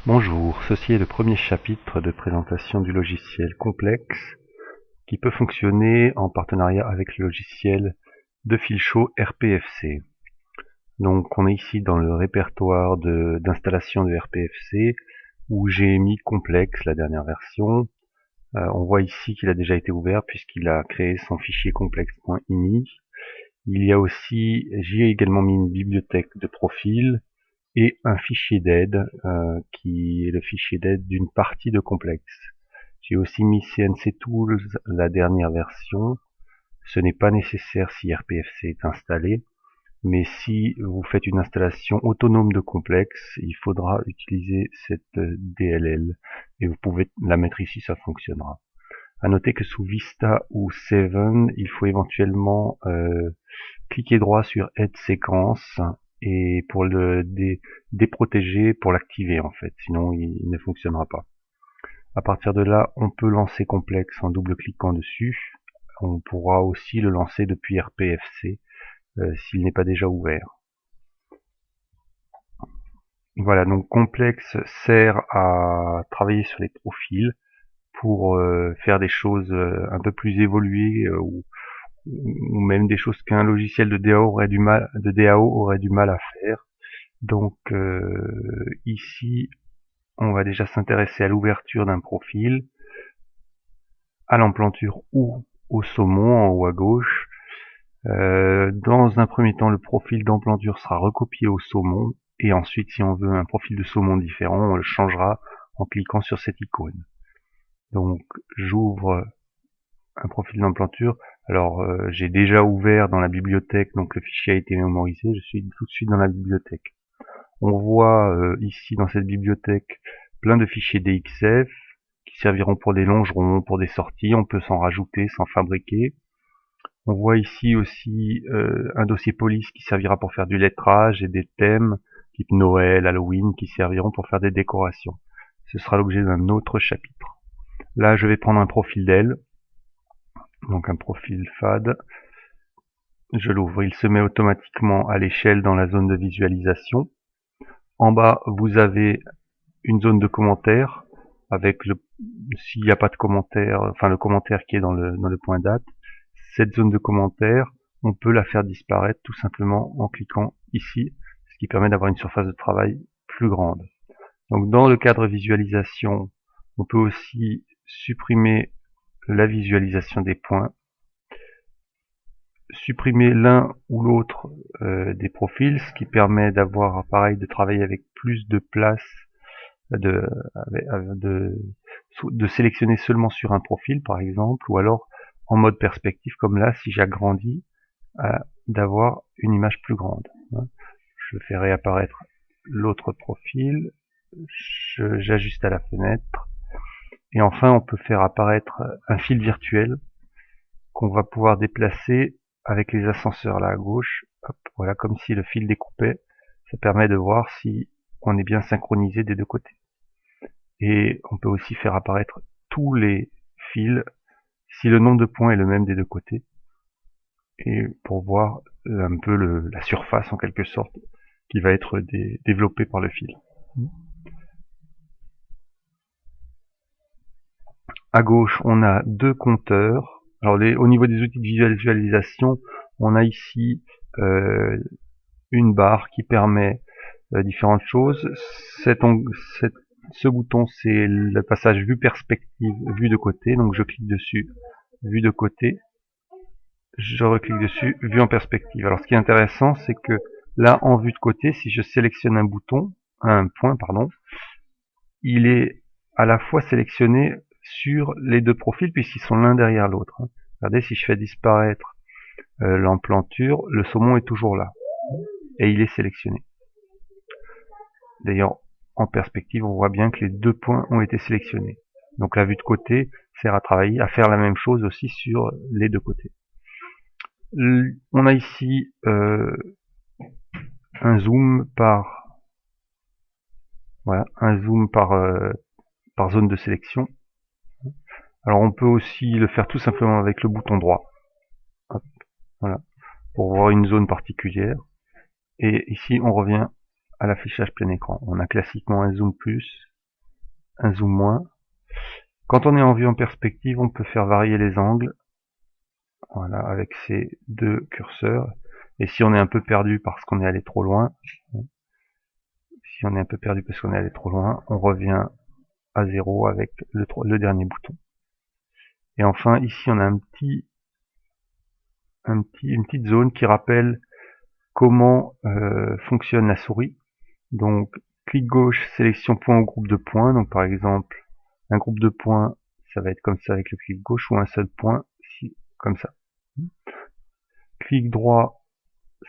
Bonjour, ceci est le premier chapitre de présentation du logiciel Complex qui peut fonctionner en partenariat avec le logiciel de fil chaud RPFC. Donc on est ici dans le répertoire d'installation de RPFC où j'ai mis Complex, la dernière version. On voit ici qu'il a déjà été ouvert puisqu'il a créé son fichier complex.ini. J'y ai également mis une bibliothèque de profil et un fichier d'aide qui est le fichier d'aide d'une partie de Complex. J'ai aussi mis CNC Tools, la dernière version. Ce n'est pas nécessaire si RPFC est installé, mais si vous faites une installation autonome de Complex, il faudra utiliser cette DLL et vous pouvez la mettre ici, ça fonctionnera. À noter que sous Vista ou Seven, il faut éventuellement cliquer droit sur Aide séquence et pour le déprotéger, pour l'activer en fait, sinon il ne fonctionnera pas. À partir de là, on peut lancer Complex en double-cliquant dessus. On pourra aussi le lancer depuis RPFC s'il n'est pas déjà ouvert. Voilà, donc Complex sert à travailler sur les profils pour faire des choses un peu plus évoluées ou même des choses qu'un logiciel de DAO aurait du mal à faire. Donc ici, on va déjà s'intéresser à l'ouverture d'un profil, à l'emplanture ou au saumon en haut à gauche. Dans un premier temps, le profil d'emplanture sera recopié au saumon et ensuite, si on veut un profil de saumon différent, on le changera en cliquant sur cette icône. Donc j'ouvre un profil d'emplanture. Alors j'ai déjà ouvert dans la bibliothèque, donc le fichier a été mémorisé, je suis tout de suite dans la bibliothèque. On voit ici dans cette bibliothèque plein de fichiers DXF qui serviront pour des longerons, pour des sorties, on peut s'en rajouter, s'en fabriquer. On voit ici aussi un dossier police qui servira pour faire du lettrage et des thèmes type Noël, Halloween qui serviront pour faire des décorations. Ce sera l'objet d'un autre chapitre. Là je vais prendre un profil d'aile, donc un profil FAD. Je l'ouvre, il se met automatiquement à l'échelle dans la zone de visualisation. En bas, vous avez une zone de commentaires avec s'il n'y a pas de commentaire, enfin le commentaire qui est dans le point date. Cette zone de commentaires, on peut la faire disparaître tout simplement en cliquant ici, ce qui permet d'avoir une surface de travail plus grande. Donc dans le cadre visualisation, on peut aussi supprimer la visualisation des points, supprimer l'un ou l'autre des profils, ce qui permet d'avoir pareil de travailler avec plus de place, de sélectionner seulement sur un profil par exemple, ou alors en mode perspective comme là si j'agrandis, d'avoir une image plus grande. Je fais réapparaître l'autre profil, j'ajuste à la fenêtre, et enfin on peut faire apparaître un fil virtuel qu'on va pouvoir déplacer avec les ascenseurs là à gauche. Hop, voilà, comme si le fil découpait. Ça permet de voir si on est bien synchronisé des deux côtés. Et on peut aussi faire apparaître tous les fils si le nombre de points est le même des deux côtés. Et pour voir un peu la surface en quelque sorte qui va être développée par le fil. À gauche, on a deux compteurs. Alors au niveau des outils de visualisation, on a ici une barre qui permet différentes choses. Ce bouton, c'est le passage vue perspective, vue de côté. Donc je clique dessus, vue de côté. Je reclique dessus, vue en perspective. Alors ce qui est intéressant, c'est que là, en vue de côté, si je sélectionne un point, il est à la fois sélectionné sur les deux profils puisqu'ils sont l'un derrière l'autre. Regardez, si je fais disparaître l'emplanture, le saumon est toujours là et il est sélectionné. D'ailleurs, en perspective, on voit bien que les deux points ont été sélectionnés. Donc la vue de côté sert à travailler, à faire la même chose aussi sur les deux côtés. On a ici un zoom par zone de sélection. Alors on peut aussi le faire tout simplement avec le bouton droit. Hop, voilà, pour voir une zone particulière. Et ici on revient à l'affichage plein écran. On a classiquement un zoom plus un zoom moins. Quand on est en vue en perspective, on peut faire varier les angles, voilà, avec ces deux curseurs. Et si on est un peu perdu parce qu'on est allé trop loin, on revient à 0 avec le dernier bouton. Et enfin, ici, on a une petite zone qui rappelle comment fonctionne la souris. Donc, clic gauche, sélection point ou groupe de points. Donc, par exemple, un groupe de points, ça va être comme ça avec le clic gauche, ou un seul point, ici, comme ça. Clic droit,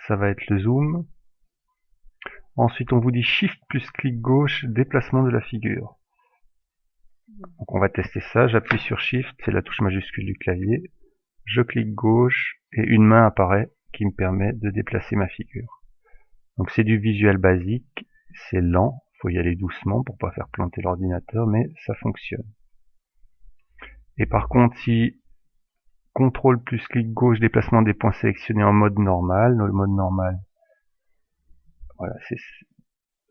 ça va être le zoom. Ensuite, on vous dit Shift plus clic gauche, déplacement de la figure. Donc, on va tester ça. J'appuie sur Shift, c'est la touche majuscule du clavier. Je clique gauche et une main apparaît qui me permet de déplacer ma figure. Donc, c'est du visuel basique, c'est lent, faut y aller doucement pour pas faire planter l'ordinateur, mais ça fonctionne. Et par contre, si CTRL plus clic gauche, déplacement des points sélectionnés en mode normal, dans le mode normal, voilà, c'est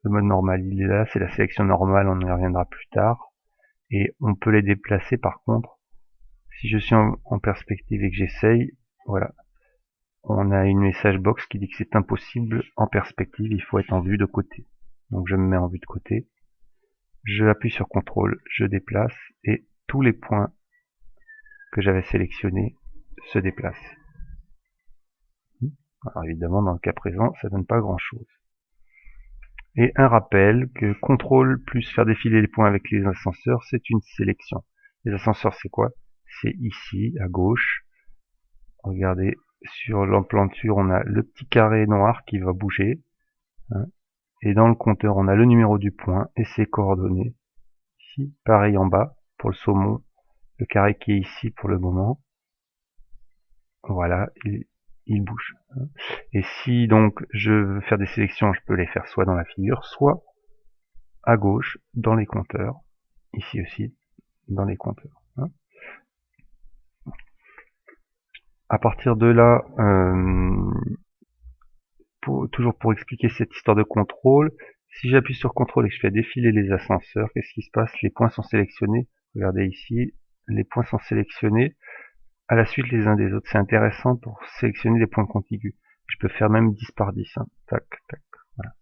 le mode normal, il est là, c'est la sélection normale, on y reviendra plus tard. Et on peut les déplacer par contre, si je suis en perspective et que j'essaye, voilà, on a une message box qui dit que c'est impossible en perspective, il faut être en vue de côté. Donc je me mets en vue de côté, je appuie sur CTRL, je déplace, et tous les points que j'avais sélectionnés se déplacent. Alors évidemment, dans le cas présent, ça donne pas grand chose. Et un rappel que CTRL plus faire défiler les points avec les ascenseurs, c'est une sélection. Les ascenseurs, c'est quoi? C'est ici, à gauche. Regardez, sur l'emplanture, on a le petit carré noir qui va bouger. Et dans le compteur, on a le numéro du point et ses coordonnées. Ici, pareil en bas, pour le saumon, le carré qui est ici pour le moment. Voilà, il bouge. Et si donc je veux faire des sélections, je peux les faire soit dans la figure, soit à gauche dans les compteurs. Ici aussi, dans les compteurs. À partir de là, toujours pour expliquer cette histoire de contrôle, si j'appuie sur CTRL et que je fais défiler les ascenseurs, qu'est-ce qui se passe? Les points sont sélectionnés. Regardez ici, les points sont sélectionnés à la suite les uns des autres. C'est intéressant pour sélectionner des points contigus. Je peux faire même 10 par 10. Hein. Tac, tac, voilà.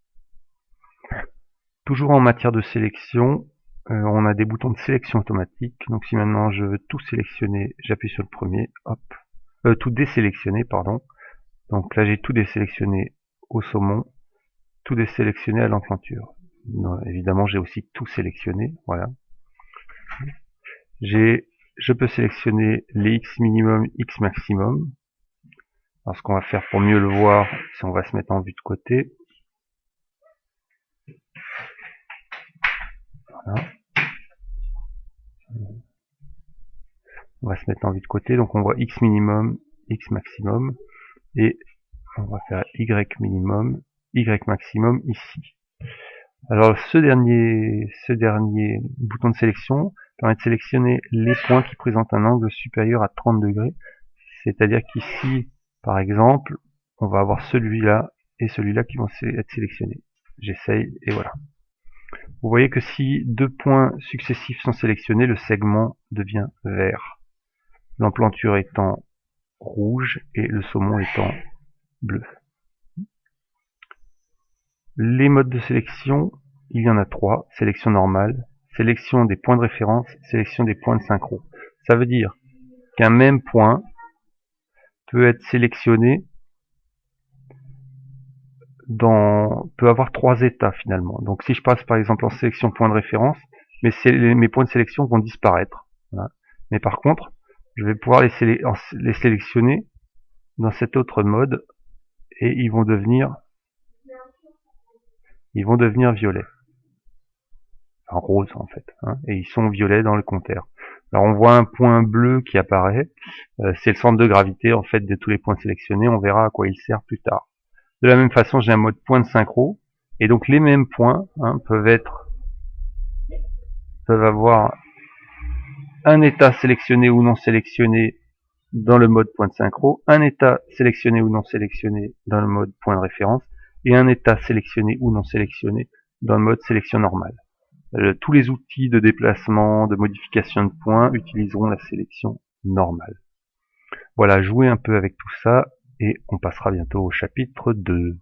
Toujours en matière de sélection, on a des boutons de sélection automatique. Donc si maintenant je veux tout sélectionner, j'appuie sur le premier, hop. Tout désélectionner, pardon. Donc là j'ai tout désélectionné au saumon, tout désélectionné à l'emplanture. Évidemment j'ai aussi tout sélectionné, voilà. Je peux sélectionner les X minimum, X maximum. Alors ce qu'on va faire pour mieux le voir, c'est on va se mettre en vue de côté. Voilà. On va se mettre en vue de côté, donc on voit X minimum, X maximum, et on va faire Y minimum, Y maximum ici. Alors ce dernier bouton de sélection permet de sélectionner les points qui présentent un angle supérieur à 30 degrés. C'est-à-dire qu'ici, par exemple, on va avoir celui-là et celui-là qui vont être sélectionnés. J'essaye et voilà. Vous voyez que si deux points successifs sont sélectionnés, le segment devient vert. L'emplanture étant rouge et le saumon étant bleu. Les modes de sélection, il y en a 3. Sélection normale, sélection des points de référence, sélection des points de synchro. Ça veut dire qu'un même point peut être sélectionné peut avoir 3 états finalement. Donc si je passe par exemple en sélection point de référence, mes points de sélection vont disparaître. Voilà. Mais par contre, je vais pouvoir les sélectionner dans cet autre mode et ils vont devenir violets. En rose en fait. Et ils sont violets dans le compteur. Alors on voit un point bleu qui apparaît. C'est le centre de gravité en fait de tous les points sélectionnés. On verra à quoi il sert plus tard. De la même façon, j'ai un mode point de synchro. Et donc les mêmes points peuvent avoir un état sélectionné ou non sélectionné dans le mode point de synchro, un état sélectionné ou non sélectionné dans le mode point de référence, et un état sélectionné ou non sélectionné dans le mode sélection normale. Tous les outils de déplacement, de modification de points utiliseront la sélection normale. Voilà, jouez un peu avec tout ça et on passera bientôt au chapitre 2.